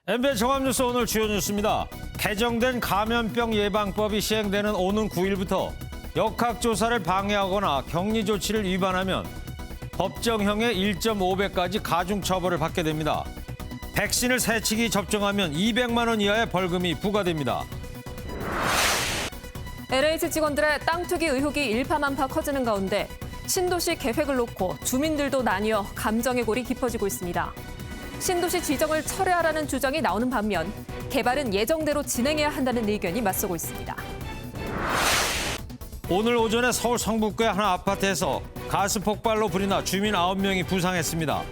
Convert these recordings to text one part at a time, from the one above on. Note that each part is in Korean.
MBN 종합뉴스 오늘 주요 뉴스입니다. 개정된 감염병 예방법이 시행되는 오는 9일부터 역학조사를 방해하거나 격리 조치를 위반하면 법정형의 1.5배까지 가중처벌을 받게 됩니다. 백신을 세치기 접종하면 200만 원 이하의 벌금이 부과됩니다. LH 직원들의 땅 투기 의혹이 일파만파 커지는 가운데 신도시 계획을 놓고 주민들도 나뉘어 감정의 골이 깊어지고 있습니다. 신도시 지정을 철회하라는 주장이 나오는 반면 개발은 예정대로 진행해야 한다는 의견이 맞서고 있습니다. 오늘 오전에 서울 성북구의 한 아파트에서 가스 폭발로 불이 나 주민 9명이 부상했습니다.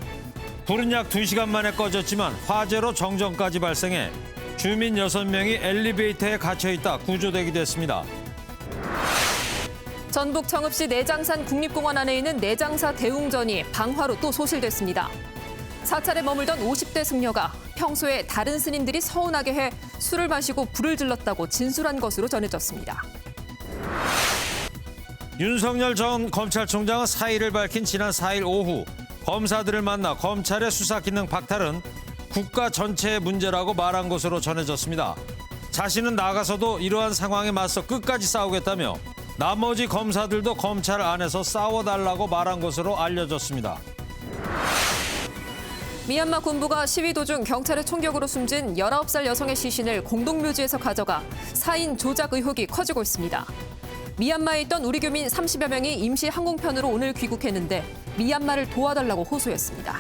불은 약 2시간 만에 꺼졌지만 화재로 정전까지 발생해 주민 6명이 엘리베이터에 갇혀있다 구조되기도 했습니다. 전북 청읍시 내장산 국립공원 안에 있는 내장사 대웅전이 방화로 또 소실됐습니다. 사찰에 머물던 50대 승려가 평소에 다른 스님들이 서운하게 해 술을 마시고 불을 질렀다고 진술한 것으로 전해졌습니다. 윤석열 전 검찰총장은 사의를 밝힌 지난 4일 오후 검사들을 만나 검찰의 수사 기능 박탈은 국가 전체의 문제라고 말한 것으로 전해졌습니다. 자신은 나가서도 이러한 상황에 맞서 끝까지 싸우겠다며 나머지 검사들도 검찰 안에서 싸워달라고 말한 것으로 알려졌습니다. 미얀마 군부가 시위 도중 경찰의 총격으로 숨진 19살 여성의 시신을 공동묘지에서 가져가 사인 조작 의혹이 커지고 있습니다. 미얀마에 있던 우리 교민 30여 명이 임시 항공편으로 오늘 귀국했는데 미얀마를 도와달라고 호소했습니다.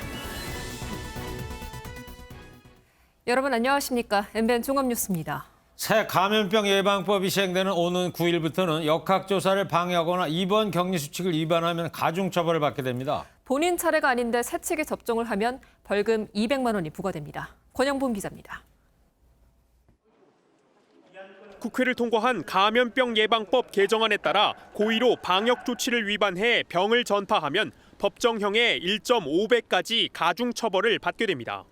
여러분 안녕하십니까? MBN 종합뉴스입니다. 새 감염병 예방법이 시행되는 오는 9일부터는 역학조사를 방해하거나 입원 격리 수칙을 위반하면 가중처벌을 받게 됩니다. 본인 차례가 아닌데 세치기 접종을 하면 벌금 200만 원이 부과됩니다. 권영범 기자입니다. 국회를 통과한 감염병 예방법 개정안에 따라 고의로 방역 조치를 위반해 병을 전파하면 법정형의 1.5배까지 가중처벌을 받게 됩니다.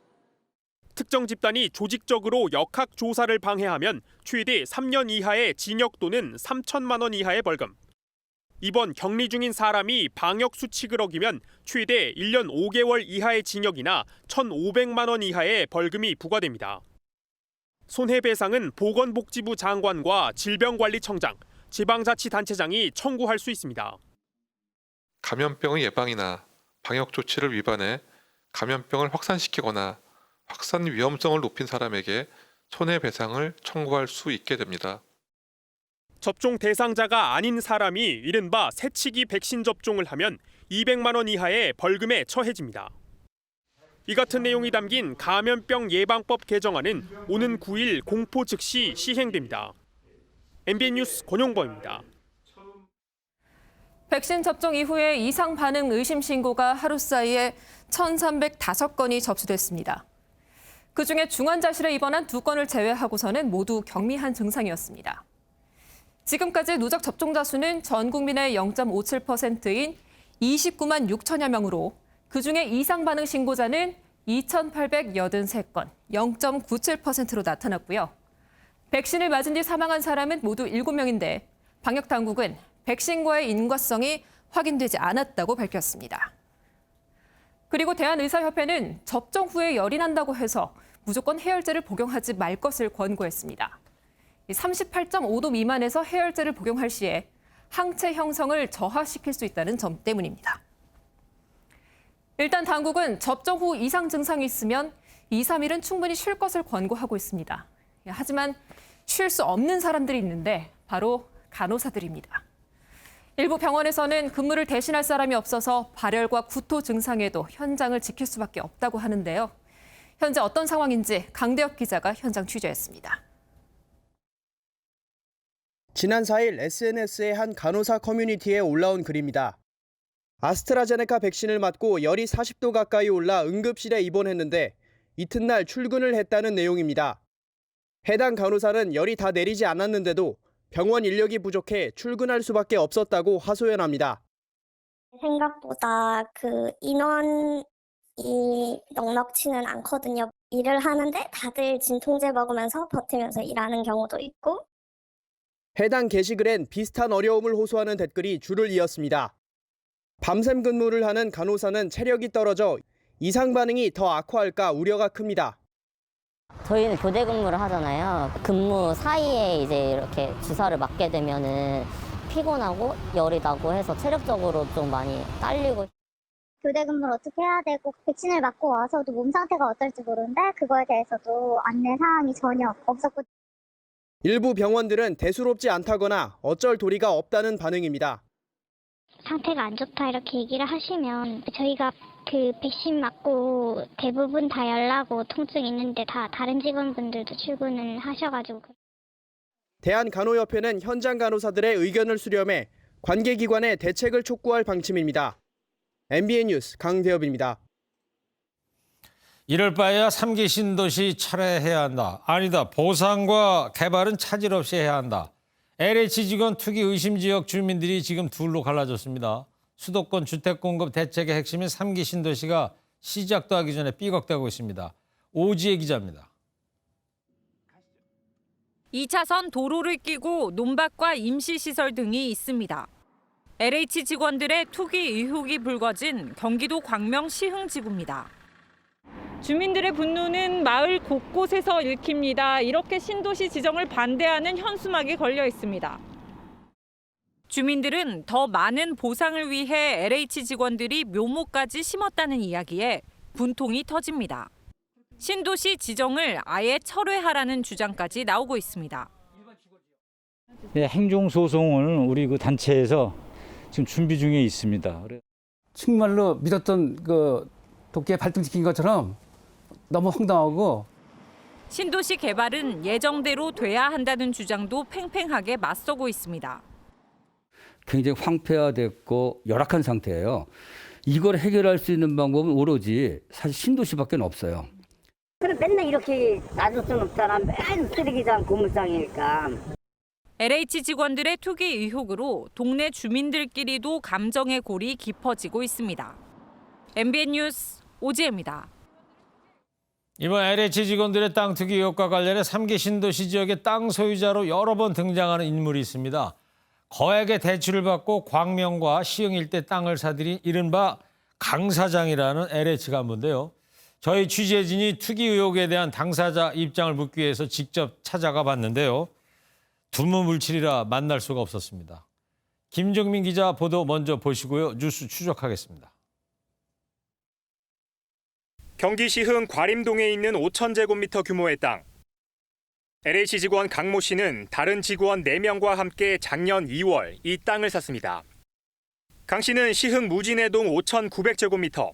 특정 집단이 조직적으로 역학 조사를 방해하면 최대 3년 이하의 징역 또는 3천만 원 이하의 벌금. 입원 격리 중인 사람이 방역 수칙을 어기면 최대 1년 5개월 이하의 징역이나 1,500만 원 이하의 벌금이 부과됩니다. 손해배상은 보건복지부 장관과 질병관리청장, 지방자치단체장이 청구할 수 있습니다. 감염병의 예방이나 방역 조치를 위반해 감염병을 확산시키거나 확산 위험성을 높인 사람에게 손해배상을 청구할 수 있게 됩니다. 접종 대상자가 아닌 사람이 이른바 세치기 백신 접종을 하면 200만 원 이하의 벌금에 처해집니다. 이 같은 내용이 담긴 감염병 예방법 개정안은 오는 9일 공포 즉시 시행됩니다. MBN 뉴스 권용범입니다. 백신 접종 이후에 이상 반응 의심 신고가 하루 사이에 1,305건이 접수됐습니다. 그중에 중환자실에 입원한 2건을 제외하고서는 모두 경미한 증상이었습니다. 지금까지 누적 접종자 수는 전 국민의 0.57%인 29만 6천여 명으로 그중에 이상 반응 신고자는 2,883건, 0.97%로 나타났고요. 백신을 맞은 뒤 사망한 사람은 모두 7명인데 방역당국은 백신과의 인과성이 확인되지 않았다고 밝혔습니다. 그리고 대한의사협회는 접종 후에 열이 난다고 해서 무조건 해열제를 복용하지 말 것을 권고했습니다. 38.5도 미만에서 해열제를 복용할 시에 항체 형성을 저하시킬 수 있다는 점 때문입니다. 일단 당국은 접종 후 이상 증상이 있으면 2, 3일은 충분히 쉴 것을 권고하고 있습니다. 하지만 쉴 수 없는 사람들이 있는데 바로 간호사들입니다. 일부 병원에서는 근무를 대신할 사람이 없어서 발열과 구토 증상에도 현장을 지킬 수밖에 없다고 하는데요. 현재 어떤 상황인지 강대혁 기자가 현장 취재했습니다. 지난 4일 SNS의 한 간호사 커뮤니티에 올라온 글입니다. 아스트라제네카 백신을 맞고 열이 40도 가까이 올라 응급실에 입원했는데 이튿날 출근을 했다는 내용입니다. 해당 간호사는 열이 다 내리지 않았는데도 병원 인력이 부족해 출근할 수밖에 없었다고 하소연합니다. 생각보다 인원이 넉넉지는 않거든요. 일을 하는데 다들 진통제 먹으면서 버티면서 일하는 경우도 있고. 해당 게시글엔 비슷한 어려움을 호소하는 댓글이 줄을 이었습니다. 밤샘 근무를 하는 간호사는 체력이 떨어져 이상 반응이 더 악화할까 우려가 큽니다. 저희는 교대 근무를 하잖아요. 근무 사이에 이제 이렇게 주사를 맞게 되면은 피곤하고 열이 나고 해서 체력적으로 좀 많이 딸리고. 교대 근무를 어떻게 해야 되고 백신을 맞고 와서도 몸 상태가 어떨지 모르는데 그거에 대해서도 안내 사항이 전혀 없었고. 일부 병원들은 대수롭지 않다거나 어쩔 도리가 없다는 반응입니다. 상태가 안 좋다 이렇게 얘기를 하시면 저희가 그 백신 맞고 대부분 다 열나고 통증 있는데 다 다른 직원분들도 출근을 하셔가지고. 대한간호협회는 현장 간호사들의 의견을 수렴해 관계기관의 대책을 촉구할 방침입니다. MBN 뉴스 강대엽입니다. 이럴 바에야 3기 신도시 철회해야 한다. 아니다. 보상과 개발은 차질 없이 해야 한다. LH 직원 투기 의심 지역 주민들이 지금 둘로 갈라졌습니다. 수도권 주택 공급 대책의 핵심인 3기 신도시가 시작도 하기 전에 삐걱대고 있습니다. 오지혜 기자입니다. 2차선 도로를 끼고 논밭과 임시시설 등이 있습니다. LH 직원들의 투기 의혹이 불거진 경기도 광명 시흥지구입니다. 주민들의 분노는 마을 곳곳에서 읽힙니다. 이렇게 신도시 지정을 반대하는 현수막이 걸려 있습니다. 주민들은 더 많은 보상을 위해 LH 직원들이 묘목까지 심었다는 이야기에 분통이 터집니다. 신도시 지정을 아예 철회하라는 주장까지 나오고 있습니다. 네, 행정소송을 우리 그 단체에서 지금 준비 중에 있습니다. 정말로 믿었던 그 도끼에 발등시킨 것처럼 너무 황당하고. 신도시 개발은 예정대로 돼야 한다는 주장도 팽팽하게 맞서고 있습니다. 굉장히 황폐화됐고 열악한 상태예요. 이걸 해결할 수 있는 방법은 오로지 사실 신도시밖에 없어요. 그럼 맨날 이렇게 놔둘 수는 없잖아. 맨 쓰레기장 고물상이니까. LH 직원들의 투기 의혹으로 동네 주민들끼리도 감정의 골이 깊어지고 있습니다. MBN 뉴스 오지혜입니다. 이번 LH 직원들의 땅 투기 의혹과 관련해 3기 신도시 지역의 땅 소유자로 여러 번 등장하는 인물이 있습니다. 거액의 대출을 받고 광명과 시흥 일대 땅을 사들인 이른바 강 사장이라는 LH 간부인데요. 저희 취재진이 투기 의혹에 대한 당사자 입장을 묻기 위해서 직접 찾아가 봤는데요. 두무물칠이라 만날 수가 없었습니다. 김정민 기자 보도 먼저 보시고요. 뉴스 추적하겠습니다. 경기 시흥 과림동에 있는 5,000제곱미터 규모의 땅. LH 직원 강모 씨는 다른 직원 4명과 함께 작년 2월 이 땅을 샀습니다. 강 씨는 시흥 무진해동 5,900제곱미터,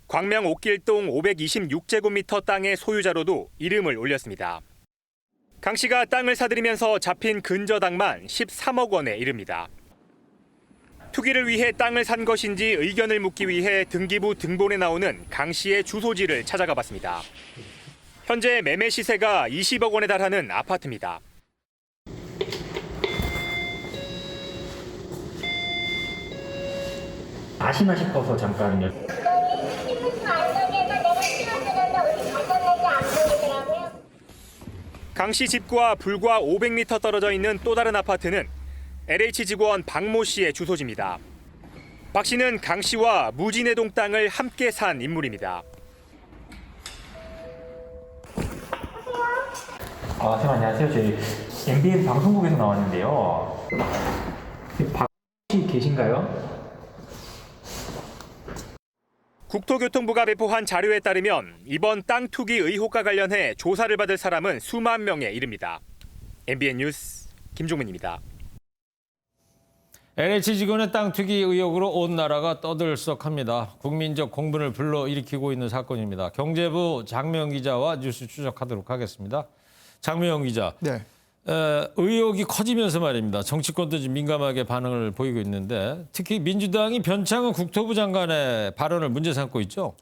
광명 옥길동 526제곱미터 땅의 소유자로도 이름을 올렸습니다. 강 씨가 땅을 사들이면서 잡힌 근저당만 13억 원에 이릅니다. 투기를 위해 땅을 산 것인지 의견을 묻기 위해 등기부 등본에 나오는 강 씨의 주소지를 찾아가 봤습니다. 현재 매매 시세가 20억 원에 달하는 아파트입니다. 아시나 싶어서 잠깐요. 강 씨 집과 불과 500m 떨어져 있는 또 다른 아파트는 LH 직원 박모 씨의 주소지입니다. 박 씨는 강 씨와 무진해동 땅을 함께 산 인물입니다. 선생님 안녕하세요. 저희 MBN 방송국에서 나왔는데요. 박 씨 계신가요? 국토교통부가 배포한 자료에 따르면 이번 땅 투기 의혹과 관련해 조사를 받을 사람은 수만 명에 이릅니다. MBN 뉴스 김종민입니다. LH 직원의 땅 투기 의혹으로 온 나라가 떠들썩합니다. 국민적 공분을 불러일으키고 있는 사건입니다. 경제부 장명 기자와 뉴스 추적하도록 하겠습니다. 장명 기자. 네. 의혹이 커지면서 말입니다. 정치권도 좀 민감하게 반응을 보이고 있는데 특히 민주당이 변창흠 국토부 장관의 발언을 문제 삼고 있죠?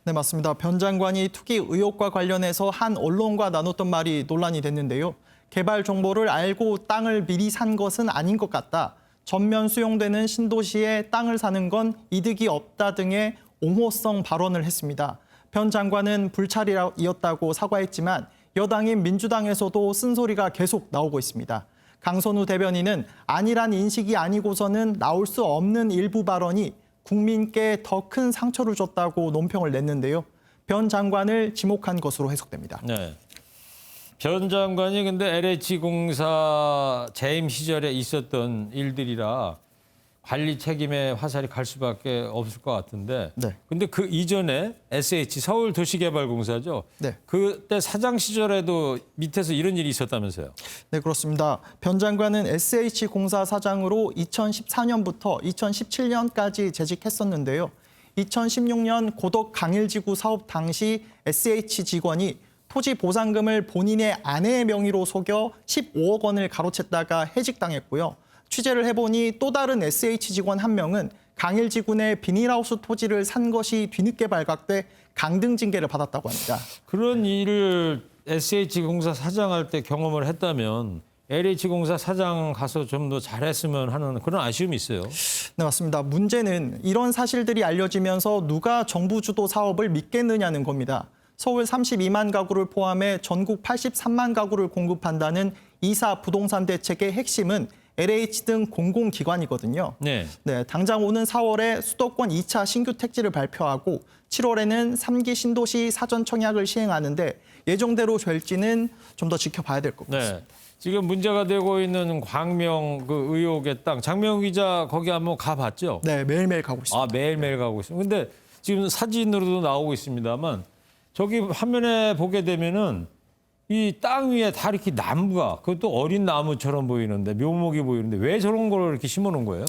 네, 맞습니다. 변 장관이 투기 의혹과 관련해서 한 언론과 나눴던 말이 논란이 됐는데요. 개발 정보를 알고 땅을 미리 산 것은 아닌 것 같다. 전면 수용되는 신도시에 땅을 사는 건 이득이 없다 등의 옹호성 발언을 했습니다. 변 장관은 불찰이었다고 사과했지만 여당인 민주당에서도 쓴소리가 계속 나오고 있습니다. 강선우 대변인은 아니란 인식이 아니고서는 나올 수 없는 일부 발언이 국민께 더 큰 상처를 줬다고 논평을 냈는데요. 변 장관을 지목한 것으로 해석됩니다. 네. 변 장관이 근데 LH공사 재임 시절에 있었던 일들이라 관리 책임에 화살이 갈 수밖에 없을 것 같은데. 네. 근데 그 이전에 SH 서울도시개발공사죠. 네. 그때 사장 시절에도 밑에서 이런 일이 있었다면서요. 네, 그렇습니다. 변 장관은 SH공사 사장으로 2014년부터 2017년까지 재직했었는데요. 2016년 고덕 강일지구 사업 당시 SH 직원이 토지 보상금을 본인의 아내의 명의로 속여 15억 원을 가로챘다가 해직당했고요. 취재를 해보니 또 다른 SH 직원 한 명은 강일지구 내 비닐하우스 토지를 산 것이 뒤늦게 발각돼 강등 징계를 받았다고 합니다. 그런 일을 SH공사 사장할 때 경험을 했다면 LH공사 사장 가서 좀 더 잘했으면 하는 그런 아쉬움이 있어요. 네, 맞습니다. 문제는 이런 사실들이 알려지면서 누가 정부 주도 사업을 믿겠느냐는 겁니다. 서울 32만 가구를 포함해 전국 83만 가구를 공급한다는 이사 부동산 대책의 핵심은 LH 등 공공기관이거든요. 네. 네, 당장 오는 4월에 수도권 2차 신규 택지를 발표하고 7월에는 3기 신도시 사전 청약을 시행하는데 예정대로 될지는 좀 더 지켜봐야 될 것 같습니다. 네. 지금 문제가 되고 있는 광명 그 의혹의 땅, 장명 기자 거기 한번 가봤죠? 네, 매일매일 가고 있습니다. 아, 매일매일 가고 있습니다. 근데 지금 사진으로도 나오고 있습니다만 저기 화면에 보게 되면은 이 땅 위에 다 이렇게 나무가 그것도 어린 나무처럼 보이는데 묘목이 보이는데 왜 저런 걸 이렇게 심어놓은 거예요?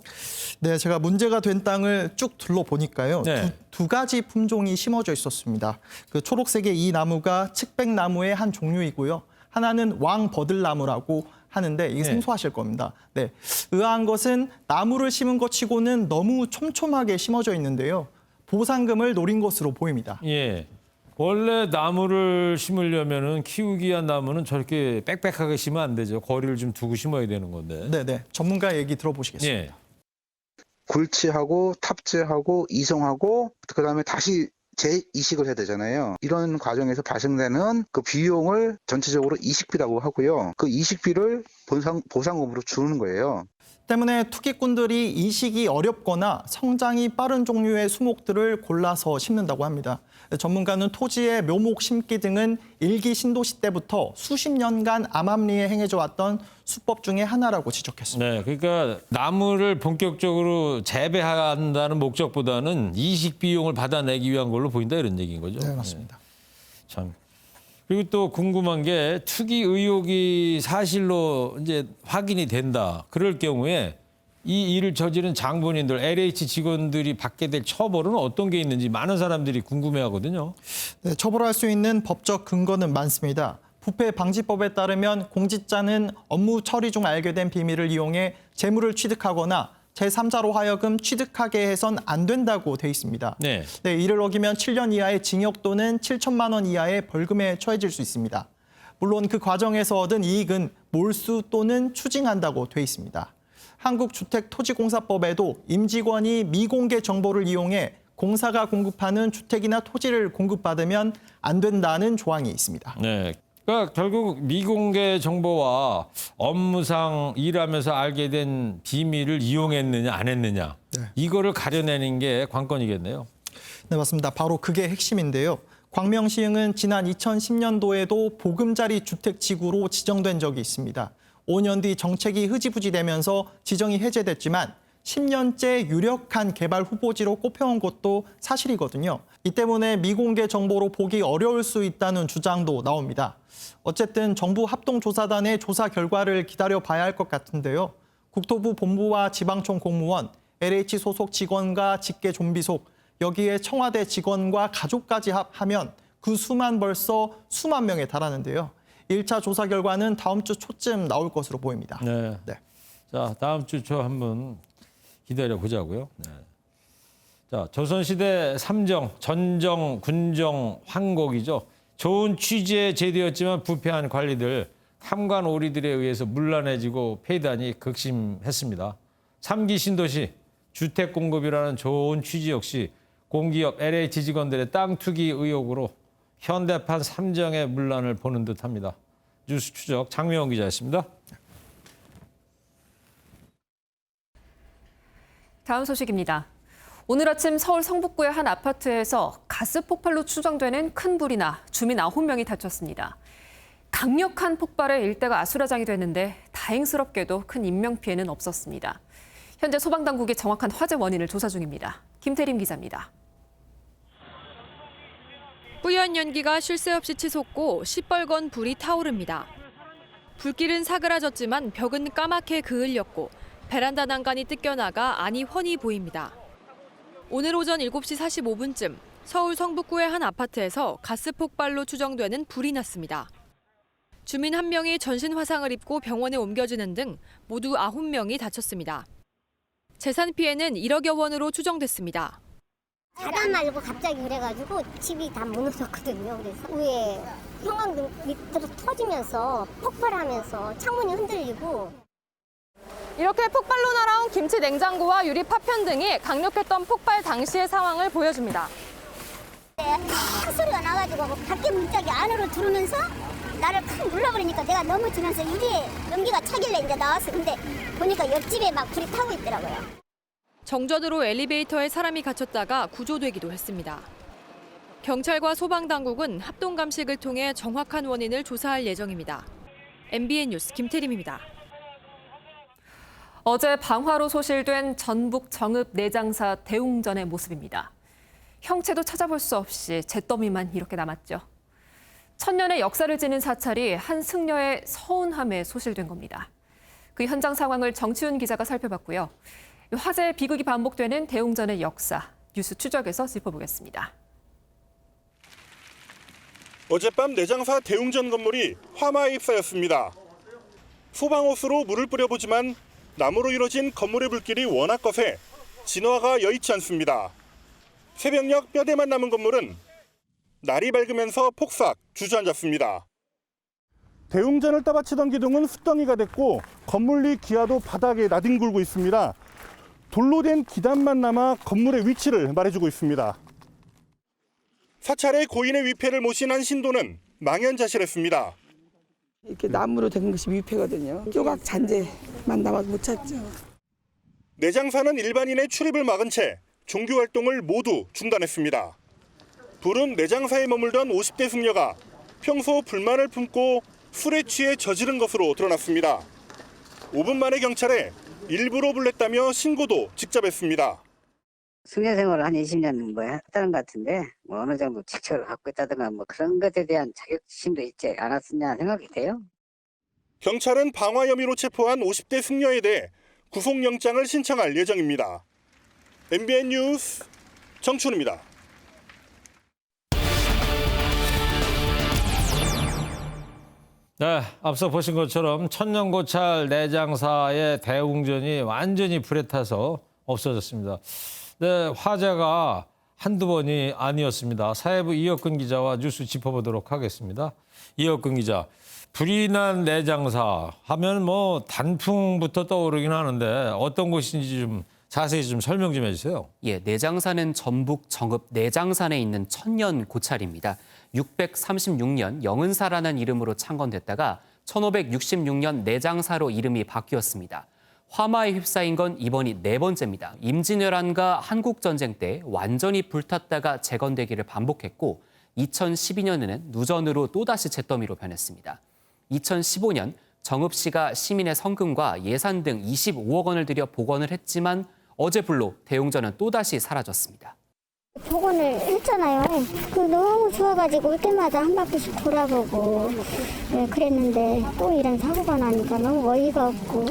네, 제가 문제가 된 땅을 쭉 둘러보니까요. 네. 두 가지 품종이 심어져 있었습니다. 그 초록색의 이 나무가 측백나무의 한 종류이고요. 하나는 왕버들나무라고 하는데 이게 네. 생소하실 겁니다. 네, 의아한 것은 나무를 심은 것 치고는 너무 촘촘하게 심어져 있는데요. 보상금을 노린 것으로 보입니다. 예. 원래 나무를 심으려면은 키우기 위한 나무는 저렇게 빽빽하게 심으면 안 되죠. 거리를 좀 두고 심어야 되는 건데. 네, 전문가 얘기 들어보시겠습니다. 예. 굴치하고 탑재하고 이송하고 그다음에 다시 재이식을 해야 되잖아요. 이런 과정에서 발생되는 그 비용을 전체적으로 이식비라고 하고요. 그 이식비를 보상금으로 주는 거예요. 때문에 투기꾼들이 이식이 어렵거나 성장이 빠른 종류의 수목들을 골라서 심는다고 합니다. 전문가는 토지의 묘목 심기 등은 일기 신도시 때부터 수십 년간 암암리에 행해져 왔던 수법 중에 하나라고 지적했습니다. 네, 그러니까 나무를 본격적으로 재배한다는 목적보다는 이식 비용을 받아내기 위한 걸로 보인다 이런 얘기인 거죠. 네, 맞습니다. 네. 참. 그리고 또 궁금한 게 투기 의혹이 사실로 이제 확인이 된다. 그럴 경우에 이 일을 저지른 장본인들, LH 직원들이 받게 될 처벌은 어떤 게 있는지 많은 사람들이 궁금해하거든요. 네, 처벌할 수 있는 법적 근거는 많습니다. 부패방지법에 따르면 공직자는 업무 처리 중 알게 된 비밀을 이용해 재물을 취득하거나 제3자로 하여금 취득하게 해선 안 된다고 돼 있습니다. 네. 네, 이를 어기면 7년 이하의 징역 또는 7천만 원 이하의 벌금에 처해질 수 있습니다. 물론 그 과정에서 얻은 이익은 몰수 또는 추징한다고 돼 있습니다. 한국주택토지공사법에도 임직원이 미공개 정보를 이용해 공사가 공급하는 주택이나 토지를 공급받으면 안 된다는 조항이 있습니다. 네. 그러니까 결국 미공개 정보와 업무상 일하면서 알게 된 비밀을 이용했느냐 안 했느냐 네. 이거를 가려내는 게 관건이겠네요. 네, 맞습니다. 바로 그게 핵심인데요. 광명시흥은 지난 2010년도에도 보금자리 주택지구로 지정된 적이 있습니다. 5년 뒤 정책이 흐지부지되면서 지정이 해제됐지만 10년째 유력한 개발 후보지로 꼽혀온 것도 사실이거든요. 이 때문에 미공개 정보로 보기 어려울 수 있다는 주장도 나옵니다. 어쨌든 정부 합동조사단의 조사 결과를 기다려봐야 할 것 같은데요. 국토부 본부와 지방청 공무원, LH 소속 직원과 직계 좀비속, 여기에 청와대 직원과 가족까지 합하면 그 수만 벌써 수만 명에 달하는데요. 1차 조사 결과는 다음 주 초쯤 나올 것으로 보입니다. 네. 네. 자, 다음 주 초 한번 기다려 보자고요. 네. 자, 조선시대 삼정, 전정, 군정, 황곡이죠. 좋은 취지에 제되었지만 부패한 관리들, 탐관 오리들에 의해서 문란해지고 폐단이 극심했습니다. 3기 신도시, 주택 공급이라는 좋은 취지 역시 공기업 LH 직원들의 땅 투기 의혹으로 현대판 삼정의 문란을 보는 듯합니다. 뉴스 추적 장명훈 기자였습니다. 다음 소식입니다. 오늘 아침 서울 성북구의 한 아파트에서 가스 폭발로 추정되는 큰 불이 나 주민 9명이 다쳤습니다. 강력한 폭발에 일대가 아수라장이 됐는데 다행스럽게도 큰 인명피해는 없었습니다. 현재 소방당국이 정확한 화재 원인을 조사 중입니다. 김태림 기자입니다. 뿌연 연기가 쉴 새 없이 치솟고 시뻘건 불이 타오릅니다. 불길은 사그라졌지만 벽은 까맣게 그을렸고 베란다 난간이 뜯겨나가 안이 훤히 보입니다. 오늘 오전 7시 45분쯤 서울 성북구의 한 아파트에서 가스 폭발로 추정되는 불이 났습니다. 주민 1명이 전신 화상을 입고 병원에 옮겨지는 등 모두 9명이 다쳤습니다. 재산 피해는 1억여 원으로 추정됐습니다. 자다 말고 갑자기 그래가지고 집이 다 무너졌거든요. 그래서 위에 형광등 밑으로 터지면서 폭발하면서 창문이 흔들리고. 이렇게 폭발로 날아온 김치 냉장고와 유리 파편 등이 강력했던 폭발 당시의 상황을 보여줍니다. 큰 소리가 나가지고 밖에 문짝이 안으로 들어오면서 나를 팍 눌러버리니까 내가 넘어지면서 유리에 연기가 차길래 이제 나왔어. 근데 보니까 옆집에 막 불이 타고 있더라고요. 정전으로 엘리베이터에 사람이 갇혔다가 구조되기도 했습니다. 경찰과 소방당국은 합동 감식을 통해 정확한 원인을 조사할 예정입니다. MBN 뉴스 김태림입니다. 어제 방화로 소실된 전북 정읍 내장사 대웅전의 모습입니다. 형체도 찾아볼 수 없이 잿더미만 이렇게 남았죠. 천년의 역사를 지닌 사찰이 한 승려의 서운함에 소실된 겁니다. 그 현장 상황을 정치훈 기자가 살펴봤고요. 화재의 비극이 반복되는 대웅전의 역사, 뉴스 추적에서 짚어보겠습니다. 어젯밤 내장사 대웅전 건물이 화마에 휩싸였습니다. 소방호스로 물을 뿌려보지만 나무로 이뤄진 건물의 불길이 워낙 거세 진화가 여의치 않습니다. 새벽녘 뼈대만 남은 건물은 날이 밝으면서 폭삭 주저앉았습니다. 대웅전을 떠받치던 기둥은 숯덩이가 됐고 건물 기아도 바닥에 나뒹굴고 있습니다. 돌로 된 기단만 남아 건물의 위치를 말해주고 있습니다. 사찰의 고인의 위패를 모신 한 신도는 망연자실했습니다. 이렇게 나무로 된 것이 위패거든요. 조각 잔재만 남아도 못 찾죠. 내장사는 일반인의 출입을 막은 채 종교 활동을 모두 중단했습니다. 불은 내장사에 머물던 50대 승려가 평소 불만을 품고 술에 취해 저지른 것으로 드러났습니다. 5분 만에 경찰에 일부러 불냈다며 신고도 직접 했습니다. 승려 생활을 한 20년 했다는 것 같은데 어느 정도 직책을 갖고 있다든가 그런 것에 대한 자격지심도 있지 않았었냐 생각이 돼요. 경찰은 방화 혐의로 체포한 50대 승려에 대해 구속영장을 신청할 예정입니다. MBN 뉴스 정춘우입니다. 네, 앞서 보신 것처럼 천년고찰 내장사의 대웅전이 완전히 불에 타서 없어졌습니다. 네, 화재가 한두 번이 아니었습니다. 사회부 이혁근 기자와 뉴스 짚어보도록 하겠습니다. 이혁근 기자, 불이 난 내장사 하면 단풍부터 떠오르긴 하는데 어떤 곳인지 좀 자세히 좀 설명 좀 해주세요. 예, 내장사는 전북 정읍 내장산에 있는 천년고찰입니다. 636년 영은사라는 이름으로 창건됐다가 1566년 내장사로 이름이 바뀌었습니다. 화마에 휩싸인 건 이번이 4번째입니다. 임진왜란과 한국전쟁 때 완전히 불탔다가 재건되기를 반복했고 2012년에는 누전으로 또다시 잿더미로 변했습니다. 2015년 정읍시가 시민의 성금과 예산 등 25억 원을 들여 복원을 했지만 어제 불로 대웅전은 또다시 사라졌습니다. 복원을 했잖아요. 너무 좋아가지고 올 때마다 한 바퀴씩 돌아보고 그랬는데 또 이런 사고가 나니까 너무 어이가 없고.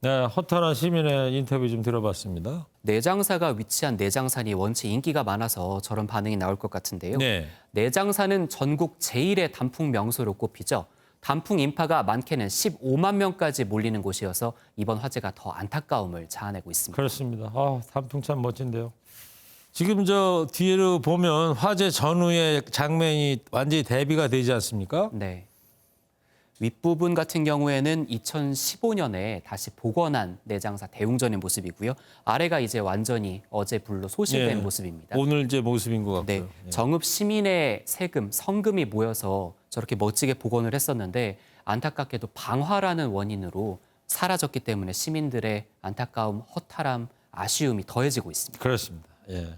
네, 허탈한 시민의 인터뷰 좀 들어봤습니다. 내장사가 위치한 내장산이 원체 인기가 많아서 저런 반응이 나올 것 같은데요. 네. 내장산은 전국 제1의 단풍 명소로 꼽히죠. 단풍 인파가 많게는 15만 명까지 몰리는 곳이어서 이번 화재가 더 안타까움을 자아내고 있습니다. 그렇습니다. 단풍 참 멋진데요. 지금 저 뒤로 보면 화재 전후의 장면이 완전히 대비가 되지 않습니까? 네. 윗부분 같은 경우에는 2015년에 다시 복원한 내장사 대웅전의 모습이고요. 아래가 이제 완전히 어제 불로 소실된 모습입니다. 오늘 이제 모습인 것 같고요. 네, 정읍 시민의 세금, 성금이 모여서 저렇게 멋지게 복원을 했었는데 안타깝게도 방화라는 원인으로 사라졌기 때문에 시민들의 안타까움, 허탈함, 아쉬움이 더해지고 있습니다. 그렇습니다. 예.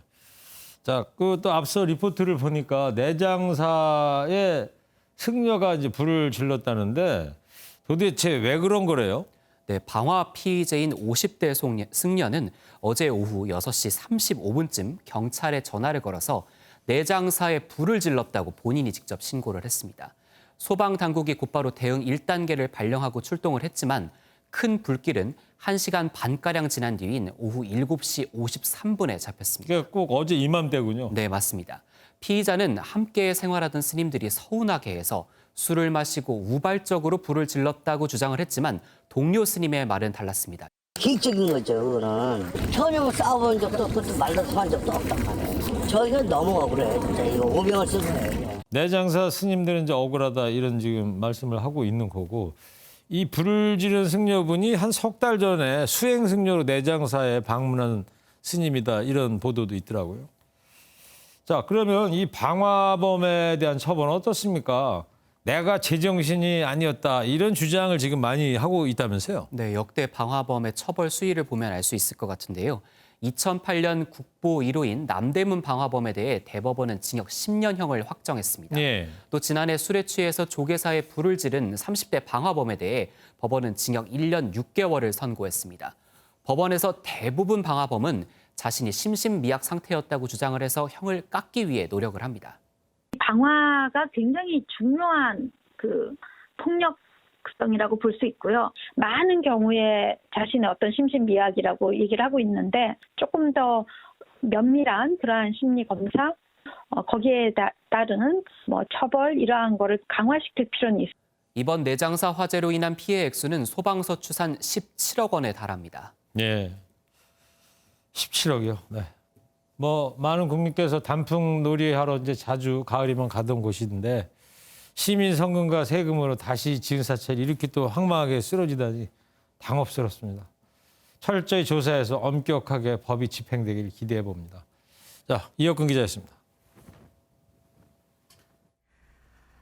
자, 또 앞서 리포트를 보니까 내장사의 승려가 이제 불을 질렀다는데 도대체 왜 그런 거래요? 네, 방화 피의자인 50대 승려는 어제 오후 6시 35분쯤 경찰에 전화를 걸어서 내장사에 불을 질렀다고 본인이 직접 신고를 했습니다. 소방당국이 곧바로 대응 1단계를 발령하고 출동을 했지만 큰 불길은 1시간 반가량 지난 뒤인 오후 7시 53분에 잡혔습니다. 그게 꼭 어제 이맘때군요. 네, 맞습니다. 피의자는 함께 생활하던 스님들이 서운하게 해서 술을 마시고 우발적으로 불을 질렀다고 주장을 했지만 동료 스님의 말은 달랐습니다. 기적인 거죠, 그거는. 전혀 싸워본 적도 없고 말도 한 적도 없단 말이에요. 저희가 너무 억울해요, 진짜. 이거 오명을 쓰는 거예요. 내장사 스님들은 이제 억울하다 이런 지금 말씀을 하고 있는 거고 이 불을 지른 승려분이 한 석 달 전에 수행 승려로 내장사에 방문한 스님이다 이런 보도도 있더라고요. 자, 그러면 이 방화범에 대한 처벌은 어떻습니까? 내가 제정신이 아니었다 이런 주장을 지금 많이 하고 있다면서요? 네, 역대 방화범의 처벌 수위를 보면 알 수 있을 것 같은데요. 2008년 국보 1호인 남대문 방화범에 대해 대법원은 징역 10년형을 확정했습니다. 예. 또 지난해 술에 취해서 조계사에 불을 지른 30대 방화범에 대해 법원은 징역 1년 6개월을 선고했습니다. 법원에서 대부분 방화범은 자신이 심신미약 상태였다고 주장을 해서 형을 깎기 위해 노력을 합니다. 방화가 굉장히 중요한 폭력성이라고 볼 수 있고요. 많은 경우에 자신의 어떤 심신미약이라고 얘기를 하고 있는데 조금 더 면밀한 그러한 심리 검사, 거기에 따르는 처벌 이러한 거를 강화시킬 필요는 있습니다. 이번 내장사 화재로 인한 피해 액수는 소방서 추산 17억 원에 달합니다. 예. 17억이요. 네. 많은 국민께서 단풍놀이 하러 이제 자주 가을이면 가던 곳인데 시민 성금과 세금으로 다시 지은 사찰이 이렇게 또 황망하게 쓰러지다니 당혹스럽습니다. 철저히 조사해서 엄격하게 법이 집행되기를 기대해 봅니다. 자, 이혁근 기자였습니다.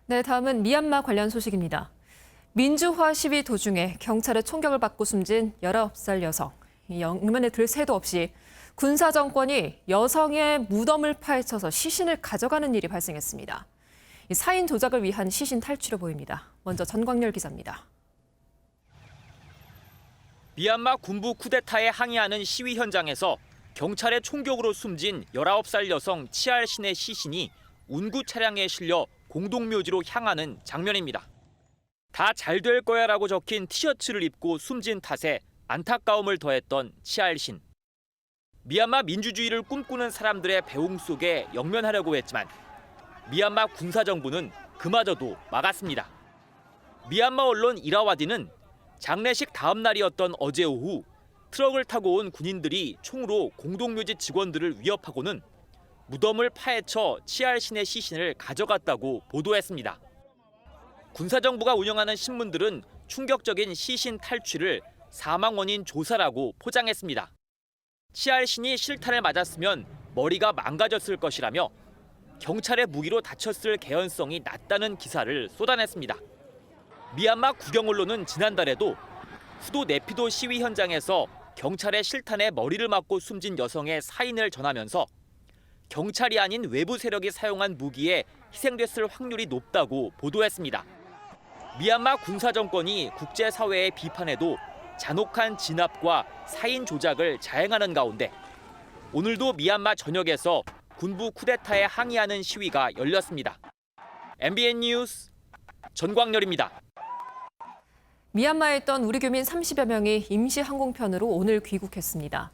네, 다음은 미얀마 관련 소식입니다. 민주화 시위 도중에 경찰의 총격을 받고 숨진 19살 여성. 영면에 들 새도 없이 군사 정권이 여성의 무덤을 파헤쳐서 시신을 가져가는 일이 발생했습니다. 사인 조작을 위한 시신 탈취로 보입니다. 먼저 전광열 기자입니다. 미얀마 군부 쿠데타에 항의하는 시위 현장에서 경찰의 총격으로 숨진 19살 여성 치알 신의 시신이 운구 차량에 실려 공동묘지로 향하는 장면입니다. 다 잘 될 거야라고 적힌 티셔츠를 입고 숨진 탓에 안타까움을 더했던 치알 신. 미얀마 민주주의를 꿈꾸는 사람들의 배웅 속에 영면하려고 했지만 미얀마 군사정부는 그마저도 막았습니다. 미얀마 언론 이라와디는 장례식 다음 날이었던 어제 오후 트럭을 타고 온 군인들이 총으로 공동묘지 직원들을 위협하고는 무덤을 파헤쳐 치알 신의 시신을 가져갔다고 보도했습니다. 군사정부가 운영하는 신문들은 충격적인 시신 탈취를 사망 원인 조사라고 포장했습니다. 치알 신이 실탄을 맞았으면 머리가 망가졌을 것이라며 경찰의 무기로 다쳤을 개연성이 낮다는 기사를 쏟아냈습니다. 미얀마 국영 언론은 지난달에도 수도 네피도 시위 현장에서 경찰의 실탄에 머리를 맞고 숨진 여성의 사인을 전하면서 경찰이 아닌 외부 세력이 사용한 무기에 희생됐을 확률이 높다고 보도했습니다. 미얀마 군사정권이 국제사회의 비판에도 잔혹한 진압과 사인 조작을 자행하는 가운데 오늘도 미얀마 전역에서 군부 쿠데타에 항의하는 시위가 열렸습니다. MBN 뉴스 전광열입니다. 미얀마에 있던 우리 교민 30여 명이 임시 항공편으로 오늘 귀국했습니다.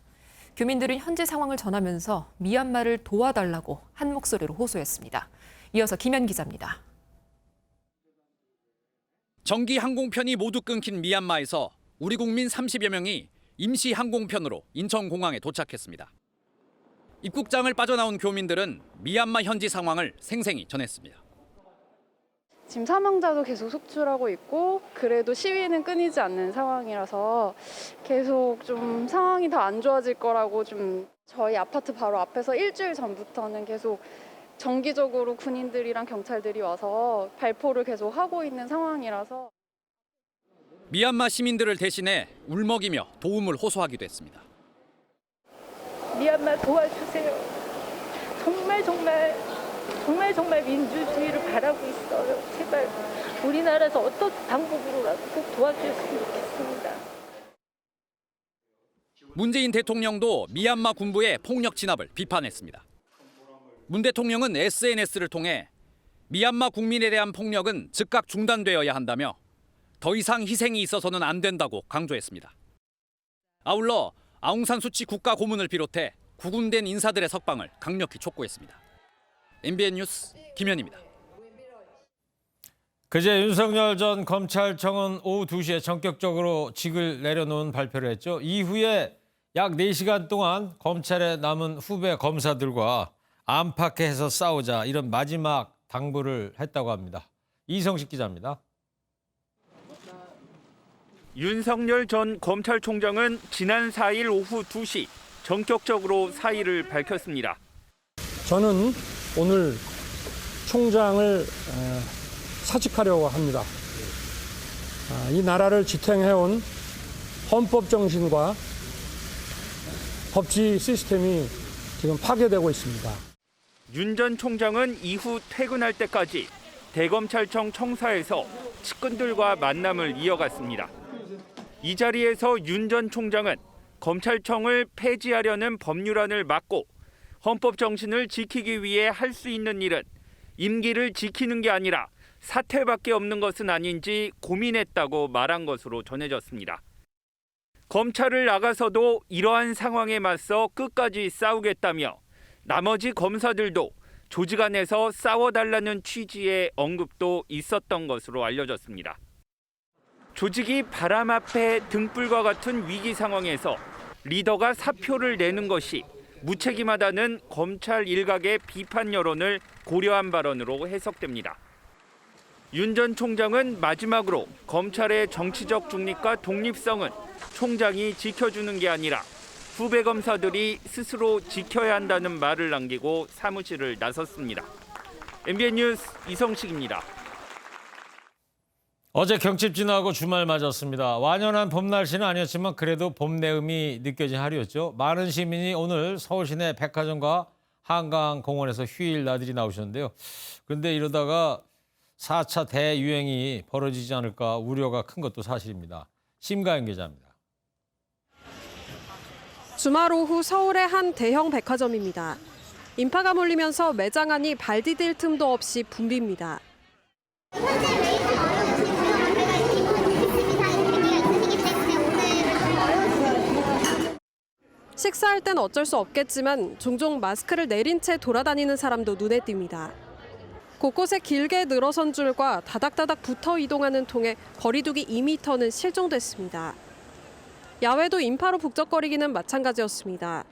교민들은 현재 상황을 전하면서 미얀마를 도와달라고 한 목소리로 호소했습니다. 이어서 김현 기자입니다. 정기 항공편이 모두 끊긴 미얀마에서 우리 국민 30여 명이 임시 항공편으로 인천공항에 도착했습니다. 입국장을 빠져나온 교민들은 미얀마 현지 상황을 생생히 전했습니다. 지금 사망자도 계속 속출하고 있고 그래도 시위는 끊이지 않는 상황이라서 계속 좀 상황이 더 안 좋아질 거라고 좀 저희 아파트 바로 앞에서 일주일 전부터는 계속 정기적으로 군인들이랑 경찰들이 와서 발포를 계속 하고 있는 상황이라서 미얀마 시민들을 대신해 울먹이며 도움을 호소하기도 했습니다. 미얀마 도와주세요. 정말 정말 민주주의를 바라고 있어요. 제발 우리나라에서 어떤 방법으로라도 꼭 도와주셨으면 좋겠습니다. 문재인 대통령도 미얀마 군부의 폭력 진압을 비판했습니다. 문 대통령은 SNS를 통해 미얀마 국민에 대한 폭력은 즉각 중단되어야 한다며 더 이상 희생이 있어서는 안 된다고 강조했습니다. 아울러 아웅산 수치 국가 고문을 비롯해 구금된 인사들의 석방을 강력히 촉구했습니다. MBN 뉴스 김현입니다. 그제 윤석열 전 검찰청은 오후 2시에 전격적으로 직을 내려놓은 발표를 했죠. 이후에 약 4시간 동안 검찰에 남은 후배 검사들과 안팎에서 싸우자 이런 마지막 당부를 했다고 합니다. 이성식 기자입니다. 윤석열 전 검찰총장은 지난 4일 오후 2시 전격적으로 사의를 밝혔습니다. 저는 오늘 총장을 사직하려고 합니다. 이 나라를 지탱해온 헌법 정신과 법치 시스템이 지금 파괴되고 있습니다. 윤 전 총장은 이후 퇴근할 때까지 대검찰청 청사에서 측근들과 만남을 이어갔습니다. 이 자리에서 윤 전 총장은 검찰청을 폐지하려는 법률안을 막고 헌법 정신을 지키기 위해 할 수 있는 일은 임기를 지키는 게 아니라 사퇴밖에 없는 것은 아닌지 고민했다고 말한 것으로 전해졌습니다. 검찰을 나가서도 이러한 상황에 맞서 끝까지 싸우겠다며 나머지 검사들도 조직 안에서 싸워달라는 취지의 언급도 있었던 것으로 알려졌습니다. 조직이 바람 앞에 등불과 같은 위기 상황에서 리더가 사표를 내는 것이 무책임하다는 검찰 일각의 비판 여론을 고려한 발언으로 해석됩니다. 윤 전 총장은 마지막으로 검찰의 정치적 중립과 독립성은 총장이 지켜주는 게 아니라 후배 검사들이 스스로 지켜야 한다는 말을 남기고 사무실을 나섰습니다. MBN 뉴스 이성식입니다. 어제 경칩 지나고 주말 맞았습니다. 완연한 봄 날씨는 아니었지만 그래도 봄 내음이 느껴진 하루였죠. 많은 시민이 오늘 서울 시내 백화점과 한강공원에서 휴일 나들이 나오셨는데요. 그런데 이러다가 4차 대유행이 벌어지지 않을까 우려가 큰 것도 사실입니다. 심가연 기자입니다. 주말 오후 서울의 한 대형 백화점입니다. 인파가 몰리면서 매장 안이 발 디딜 틈도 없이 붐빕니다. 식사할 땐 어쩔 수 없겠지만 종종 마스크를 내린 채 돌아다니는 사람도 눈에 띕니다. 곳곳에 길게 늘어선 줄과 다닥다닥 붙어 이동하는 통에 거리두기 2m는 실종됐습니다. 야외도 인파로 북적거리기는 마찬가지였습니다.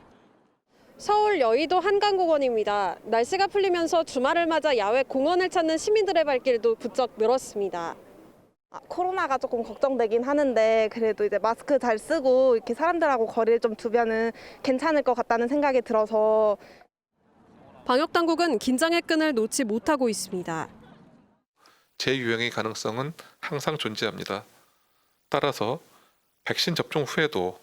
서울 여의도 한강공원입니다. 날씨가 풀리면서 주말을 맞아 야외 공원을 찾는 시민들의 발길도 부쩍 늘었습니다. 코로나가 조금 걱정되긴 하는데 그래도 이제 마스크 잘 쓰고 이렇게 사람들하고 거리를 좀 두면은 괜찮을 것 같다는 생각이 들어서. 방역 당국은 긴장의 끈을 놓지 못하고 있습니다. 재유행의 가능성은 항상 존재합니다. 따라서 백신 접종 후에도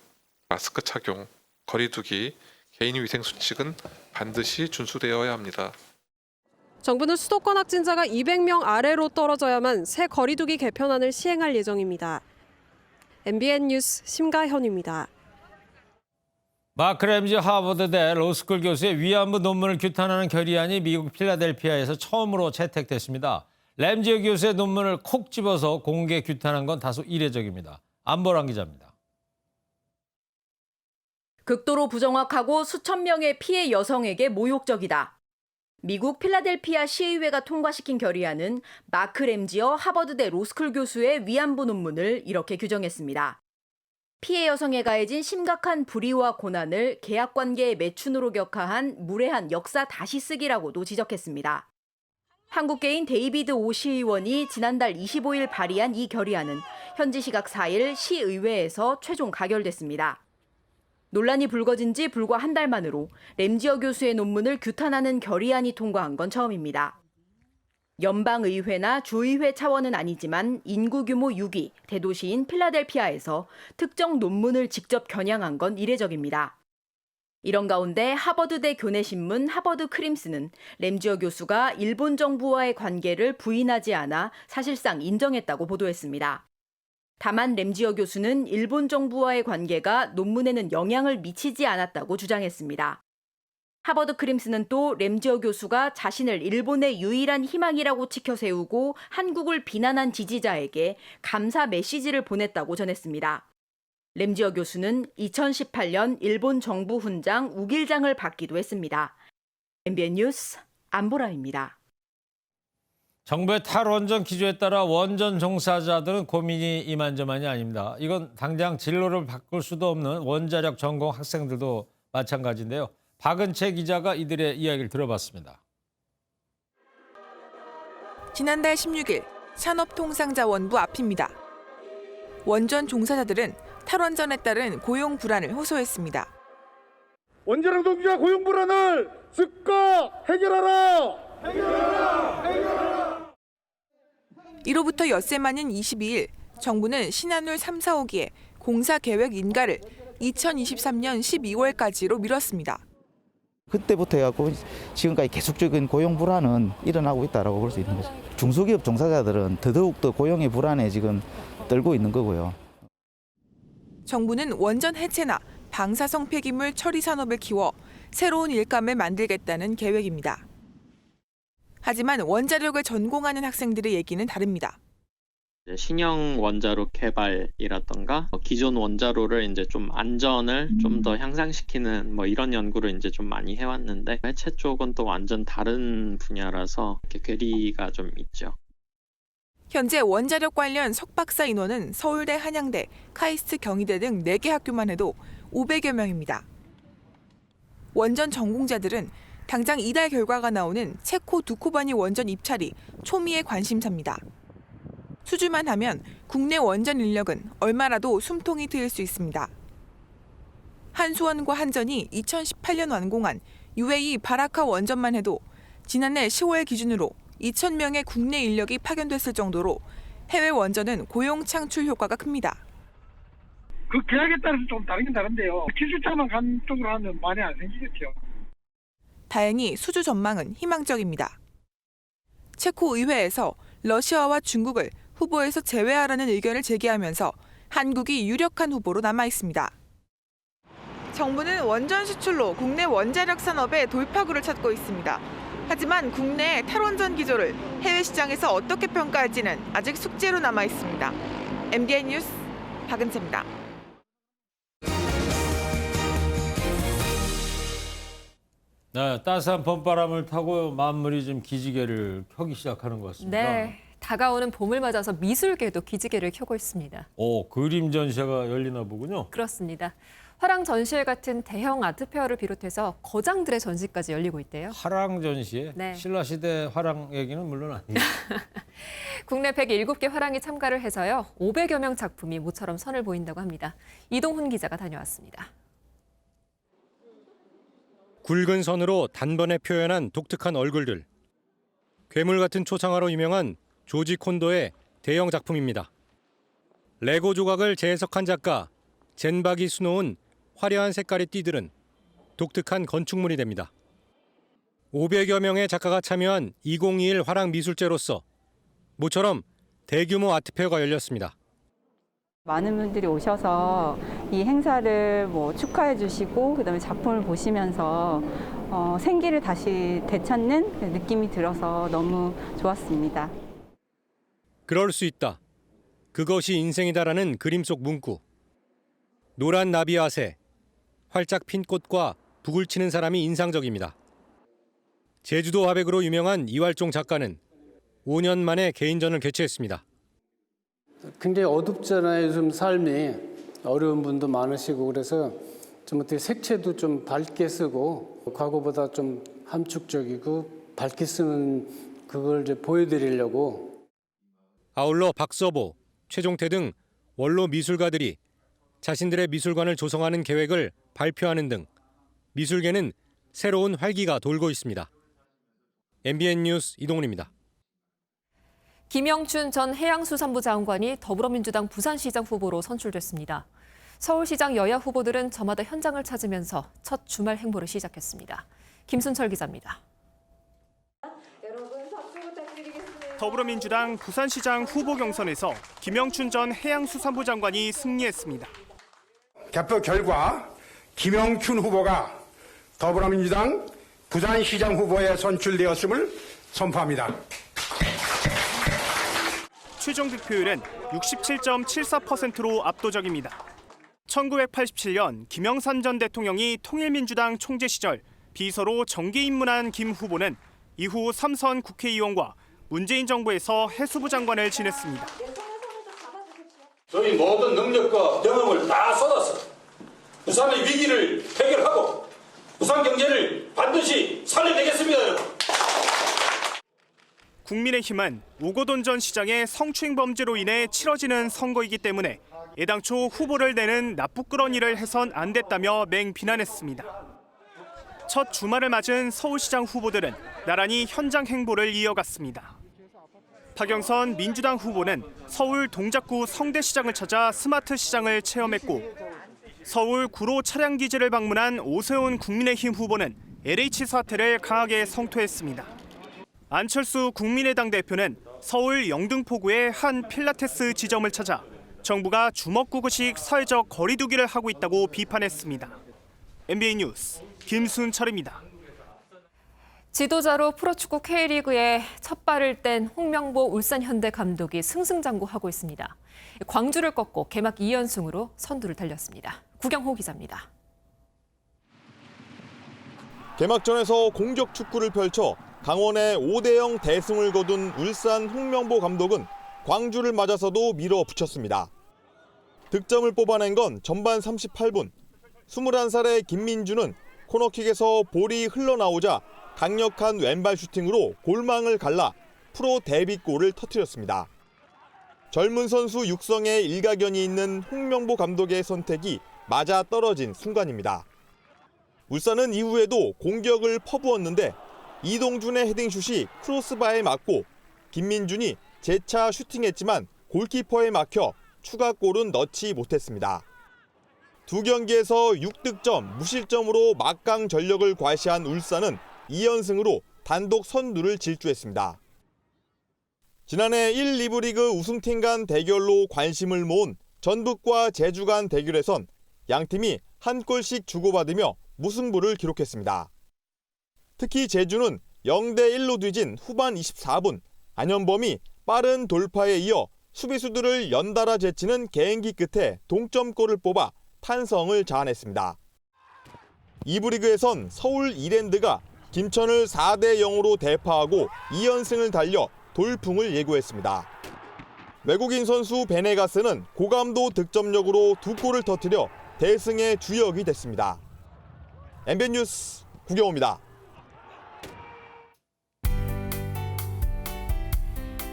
마스크 착용, 거리 두기, 개인위생 수칙은 반드시 준수되어야 합니다. 정부는 수도권 확진자가 200명 아래로 떨어져야만 새 거리두기 개편안을 시행할 예정입니다. MBN 뉴스 심가현입니다. 마크 램지 하버드대 로스쿨 교수의 위안부 논문을 규탄하는 결의안이 미국 필라델피아에서 처음으로 채택됐습니다. 램지 교수의 논문을 콕 집어서 공개 규탄한 건 다소 이례적입니다. 안보람 기자입니다. 극도로 부정확하고 수천 명의 피해 여성에게 모욕적이다. 미국 필라델피아 시의회가 통과시킨 결의안은 마크 램지어 하버드대 로스쿨 교수의 위안부 논문을 이렇게 규정했습니다. 피해 여성에 가해진 심각한 불의와 고난을 계약관계의 매춘으로 격하한 무례한 역사 다시 쓰기라고도 지적했습니다. 한국계인 데이비드 오 시의원이 지난달 25일 발의한 이 결의안은 현지 시각 4일 시의회에서 최종 가결됐습니다. 논란이 불거진 지 불과 한 달 만으로 램지어 교수의 논문을 규탄하는 결의안이 통과한 건 처음입니다. 연방의회나 주의회 차원은 아니지만 인구 규모 6위, 대도시인 필라델피아에서 특정 논문을 직접 겨냥한 건 이례적입니다. 이런 가운데 하버드대 교내신문 하버드 크림슨은 램지어 교수가 일본 정부와의 관계를 부인하지 않아 사실상 인정했다고 보도했습니다. 다만 램지어 교수는 일본 정부와의 관계가 논문에는 영향을 미치지 않았다고 주장했습니다. 하버드 크림슨은 또 램지어 교수가 자신을 일본의 유일한 희망이라고 치켜 세우고 한국을 비난한 지지자에게 감사 메시지를 보냈다고 전했습니다. 램지어 교수는 2018년 일본 정부 훈장 우길장을 받기도 했습니다. MBN 뉴스 안보라입니다. 정부의 탈원전 기조에 따라 원전 종사자들은 고민이 이만저만이 아닙니다. 이건 당장 진로를 바꿀 수도 없는 원자력 전공 학생들도 마찬가지인데요. 박은채 기자가 이들의 이야기를 들어봤습니다. 지난달 16일 산업통상자원부 앞입니다. 원전 종사자들은 탈원전에 따른 고용 불안을 호소했습니다. 원자력 노동자 고용 불안을 즉각 해결하라! 해결하라! 해결하라! 이로부터 엿새 만인 22일 정부는 신한울 3, 4호기의 공사 계획 인가를 2023년 12월까지로 미뤘습니다. 그때부터 해갖고 지금까지 계속적인 고용 불안은 일어나고 있다고 볼 수 있는 거죠. 중소기업 종사자들은 더더욱 더 고용의 불안에 지금 떨고 있는 거고요. 정부는 원전 해체나 방사성 폐기물 처리 산업을 키워 새로운 일감을 만들겠다는 계획입니다. 하지만 원자력을 전공하는 학생들의 얘기는 다릅니다. 신형 원자로 개발이라던가 기존 원자로를 이제 좀 안전을 좀 더 향상시키는 이런 연구를 이제 좀 많이 해왔는데 해체 쪽은 또 완전 다른 분야라서 이렇게 괴리가 좀 있죠. 현재 원자력 관련 석박사 인원은 서울대, 한양대, 카이스트 경희대 등 4개 학교만 해도 500여 명입니다. 원전 전공자들은 당장 이달 결과가 나오는 체코 두코바니 원전 입찰이 초미의 관심사입니다. 수주만 하면 국내 원전 인력은 얼마라도 숨통이 트일 수 있습니다. 한수원과 한전이 2018년 완공한 UAE 바라카 원전만 해도 지난해 10월 기준으로 2,000명의 국내 인력이 파견됐을 정도로 해외 원전은 고용 창출 효과가 큽니다. 그 계약에 따라서 좀 다르긴 다른데요. 기술자만 간 쪽으로 하면 많이 안 생기겠죠. 다행히 수주 전망은 희망적입니다. 체코 의회에서 러시아와 중국을 후보에서 제외하라는 의견을 제기하면서 한국이 유력한 후보로 남아 있습니다. 정부는 원전 수출로 국내 원자력 산업의 돌파구를 찾고 있습니다. 하지만 국내의 탈원전 기조를 해외 시장에서 어떻게 평가할지는 아직 숙제로 남아 있습니다. MBN 뉴스 박은채입니다. 네, 따스한 봄바람을 타고 만물이 좀 기지개를 켜기 시작하는 것 같습니다. 네, 다가오는 봄을 맞아서 미술계도 기지개를 켜고 있습니다. 그림 전시회가 열리나 보군요. 그렇습니다. 화랑 전시회 같은 대형 아트페어를 비롯해서 거장들의 전시까지 열리고 있대요. 화랑 전시회? 네. 신라시대 화랑 얘기는 물론 아니에요. 국내 107개 화랑이 참가를 해서요. 500여 명 작품이 모처럼 선을 보인다고 합니다. 이동훈 기자가 다녀왔습니다. 굵은 선으로 단번에 표현한 독특한 얼굴들. 괴물 같은 초상화로 유명한 조지 콘도의 대형 작품입니다. 레고 조각을 재해석한 작가 젠박이 수놓은 화려한 색깔의 띠들은 독특한 건축물이 됩니다. 500여 명의 작가가 참여한 2021 화랑 미술제로서 모처럼 대규모 아트페어가 열렸습니다. 많은 분들이 오셔서 이 행사를 축하해 주시고 그다음에 작품을 보시면서 생기를 다시 되찾는 느낌이 들어서 너무 좋았습니다. 그럴 수 있다. 그것이 인생이다라는 그림 속 문구. 노란 나비아새, 활짝 핀 꽃과 북을 치는 사람이 인상적입니다. 제주도 화백으로 유명한 이활종 작가는 5년 만에 개인전을 개최했습니다. 굉장히 어둡잖아요. 요즘 삶이 어려운 분도 많으시고 그래서 좀 어떻게 색채도 좀 밝게 쓰고 과거보다 좀 함축적이고 밝게 쓰는 그걸 이제 보여드리려고. 아울러 박서보, 최종태 등 원로 미술가들이 자신들의 미술관을 조성하는 계획을 발표하는 등 미술계는 새로운 활기가 돌고 있습니다. MBN 뉴스 이동훈입니다. 김영춘 전 해양수산부 장관이 더불어민주당 부산시장 후보로 선출됐습니다. 서울시장 여야 후보들은 저마다 현장을 찾으면서 첫 주말 행보를 시작했습니다. 김순철 기자입니다. 더불어민주당 부산시장 후보 경선에서 김영춘 전 해양수산부 장관이 승리했습니다. 개표 결과 김영춘 후보가 더불어민주당 부산시장 후보에 선출되었음을 선포합니다. 최종 득표율은 67.74%로 압도적입니다. 1987년 김영삼 전 대통령이 통일민주당 총재 시절 비서로 정계 입문한 김 후보는 이후 3선 국회의원과 문재인 정부에서 해수부 장관을 지냈습니다. 저희 모든 능력과 경험을 다 쏟아서 부산의 위기를 해결하고 부산 경제를 반드시 살려내겠습니다, 여러분. 국민의힘은 오거돈 전 시장의 성추행 범죄로 인해 치러지는 선거이기 때문에 애당초 후보를 내는 나쁘끄러운 일을 해선 안 됐다며 맹비난했습니다. 첫 주말을 맞은 서울시장 후보들은 나란히 현장 행보를 이어갔습니다. 박영선 민주당 후보는 서울 동작구 성대시장을 찾아 스마트 시장을 체험했고, 서울 구로 차량기지를 방문한 오세훈 국민의힘 후보는 LH 사태를 강하게 성토했습니다. 안철수 국민의당 대표는 서울 영등포구의 한 필라테스 지점을 찾아 정부가 주먹구구식 사회적 거리두기를 하고 있다고 비판했습니다. MBN 뉴스 김순철입니다. 지도자로 프로축구 K리그에 첫 발을 뗀 홍명보 울산현대 감독이 승승장구하고 있습니다. 광주를 꺾고 개막 2연승으로 선두를 달렸습니다. 구경호 기자입니다. 개막전에서 공격 축구를 펼쳐 강원에 5대0 대승을 거둔 울산 홍명보 감독은 광주를 맞아서도 밀어붙였습니다. 득점을 뽑아낸 건 전반 38분. 21살의 김민주는 코너킥에서 볼이 흘러나오자 강력한 왼발 슈팅으로 골망을 갈라 프로 데뷔골을 터뜨렸습니다. 젊은 선수 육성에 일가견이 있는 홍명보 감독의 선택이 맞아떨어진 순간입니다. 울산은 이후에도 공격을 퍼부었는데 이동준의 헤딩슛이 크로스바에 맞고 김민준이 재차 슈팅했지만 골키퍼에 막혀 추가골은 넣지 못했습니다. 두 경기에서 6득점, 무실점으로 막강 전력을 과시한 울산은 2연승으로 단독 선두를 질주했습니다. 지난해 1, 2부 리그 우승팀 간 대결로 관심을 모은 전북과 제주 간 대결에선 양팀이 한 골씩 주고받으며 무승부를 기록했습니다. 특히 제주는 0대1로 뒤진 후반 24분 안현범이 빠른 돌파에 이어 수비수들을 연달아 제치는 개인기 끝에 동점골을 뽑아 탄성을 자아냈습니다. 2부 리그에선 서울 이랜드가 김천을 4대0으로 대파하고 2연승을 달려 돌풍을 예고했습니다. 외국인 선수 베네가스는 고감도 득점력으로 2골을 터뜨려 대승의 주역이 됐습니다. MBN 뉴스 구경호입니다.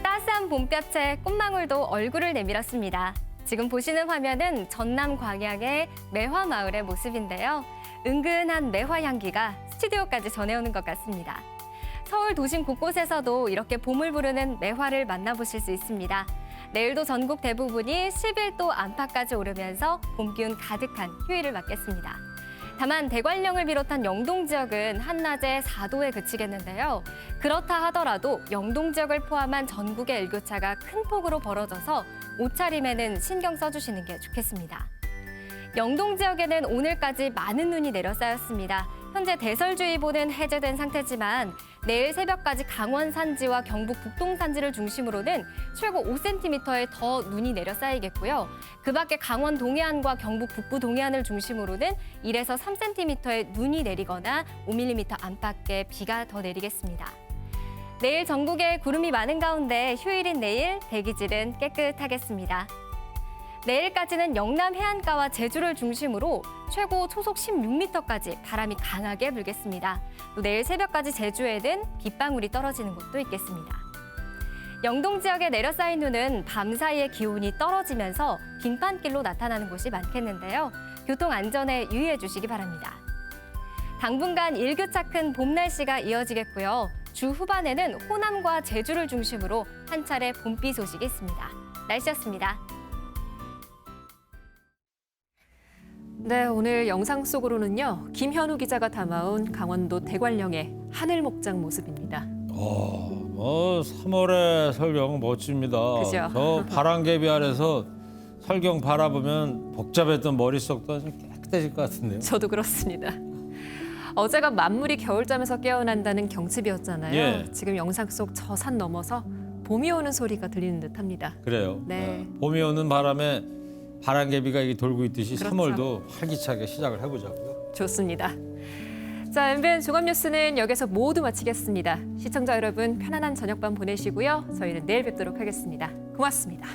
따스한 봄볕에 꽃망울도 얼굴을 내밀었습니다. 지금 보시는 화면은 전남 광양의 매화마을의 모습인데요. 은근한 매화 향기가 스튜디오까지 전해오는 것 같습니다. 서울 도심 곳곳에서도 이렇게 봄을 부르는 매화를 만나보실 수 있습니다. 내일도 전국 대부분이 11도 안팎까지 오르면서 봄 기운 가득한 휴일을 맞겠습니다. 다만 대관령을 비롯한 영동 지역은 한낮에 4도에 그치겠는데요. 그렇다 하더라도 영동 지역을 포함한 전국의 일교차가 큰 폭으로 벌어져서 옷차림에는 신경 써주시는 게 좋겠습니다. 영동 지역에는 오늘까지 많은 눈이 내려 쌓였습니다. 현재 대설주의보는 해제된 상태지만 내일 새벽까지 강원 산지와 경북 북동 산지를 중심으로는 최고 5cm의 더 눈이 내려 쌓이겠고요. 그 밖에 강원 동해안과 경북 북부 동해안을 중심으로는 1에서 3cm의 눈이 내리거나 5mm 안팎의 비가 더 내리겠습니다. 내일 전국에 구름이 많은 가운데 휴일인 내일 대기질은 깨끗하겠습니다. 내일까지는 영남 해안가와 제주를 중심으로 최고 초속 16m까지 바람이 강하게 불겠습니다. 또 내일 새벽까지 제주에는 빗방울이 떨어지는 곳도 있겠습니다. 영동 지역에 내려 쌓인 눈은 밤 사이에 기온이 떨어지면서 빙판길로 나타나는 곳이 많겠는데요. 교통 안전에 유의해 주시기 바랍니다. 당분간 일교차 큰 봄 날씨가 이어지겠고요. 주 후반에는 호남과 제주를 중심으로 한 차례 봄비 소식이 있습니다. 날씨였습니다. 네, 오늘 영상 속으로는요. 김현우 기자가 담아온 강원도 대관령의 하늘 목장 모습입니다. 3월의 설경 멋집니다. 그죠? 저 바람개비 아래서 설경 바라보면 복잡했던 머릿속도 아주 깨끗해질 것 같은데요. 저도 그렇습니다. 어제가 만물이 겨울잠에서 깨어난다는 경칩이었잖아요. 예. 지금 영상 속 저 산 넘어서 봄이 오는 소리가 들리는 듯합니다. 그래요. 네. 봄이 오는 바람에 바람개비가 이게 돌고 있듯이 그렇죠. 3월도 활기차게 시작을 해보자고요. 좋습니다. 자, MBN 종합뉴스는 여기서 모두 마치겠습니다. 시청자 여러분 편안한 저녁밤 보내시고요. 저희는 내일 뵙도록 하겠습니다. 고맙습니다.